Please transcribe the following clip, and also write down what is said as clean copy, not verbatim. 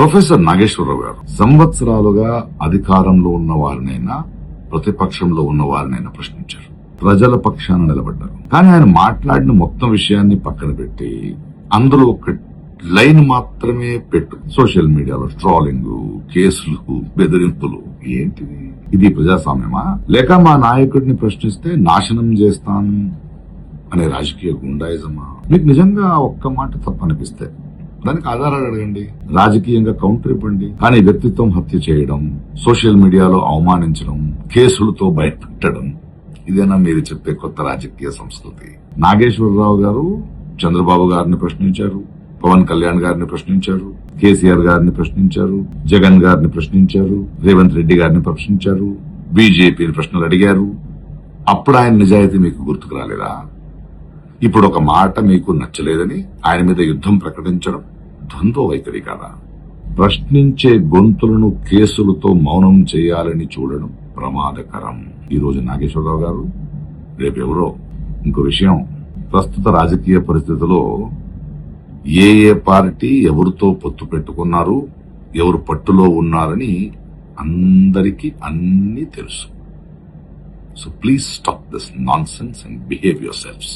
Professor Nageswararao గారు సంవత్సరాలుగా అధికారంలో ఉన్న వారినైనా ప్రతిపక్షంలో ఉన్న వారినైనా ప్రశ్నించారు, ప్రజల పక్షాన నిలబడ్డారు. కానీ ఆయన మాట్లాడిన మొత్తం విషయాన్ని పక్కన పెట్టి అందులో ఒక లైన్ మాత్రమే పెట్టు సోషల్ మీడియాలో ట్రోలింగ్, కేసులు, బెదిరింపులు. ఏంటిది? ఇది ప్రజాస్వామ్యమా? లేక మా నాయకుడిని ప్రశ్నిస్తే నాశనం చేస్తాను అనే రాజకీయ గుండాయిజమా? మీకు నిజంగా ఒక్క మాట తప్పనిపిస్తే దానికి ఆధారాలు అడగండి, రాజకీయంగా కౌంటర్ ఇవ్వండి. కానీ వ్యక్తిత్వం హత్య చేయడం, సోషల్ మీడియాలో అవమానించడం, కేసులతో భయపెట్టడం, ఇదేనా మీరు చెప్పే కొత్త రాజకీయ సంస్కృతి? నాగేశ్వరరావు గారు చంద్రబాబు గారిని ప్రశ్నించారు, పవన్ కళ్యాణ్ గారిని ప్రశ్నించారు, కేసీఆర్ గారిని ప్రశ్నించారు, జగన్ గారిని ప్రశ్నించారు, రేవంత్ రెడ్డి గారిని ప్రశ్నించారు, బీజేపీని ప్రశ్నలు అడిగారు. అప్పుడు ఆయన నిజాయితీ మీకు గుర్తుకు రాలేదా? ఇప్పుడు ఒక మాట మీకు నచ్చలేదని ఆయన మీద యుద్ధం ప్రకటించడం ద్వంద్వ వైఖరి కాదా? ప్రశ్నించే గొంతులను కేసులతో మౌనం చేయాలని చూడడం ప్రమాదకరం. ఈ రోజు నాగేశ్వరరావు గారు, రేపెవరో. ఇంకో విషయం, ప్రస్తుత రాజకీయ పరిస్థితుల్లో ఏ పార్టీ ఎవరితో పొత్తు పెట్టుకున్నారు, ఎవరు పట్టులో ఉన్నారని అందరికీ అన్నీ తెలుసు. So please stop this nonsense and behave your shelves.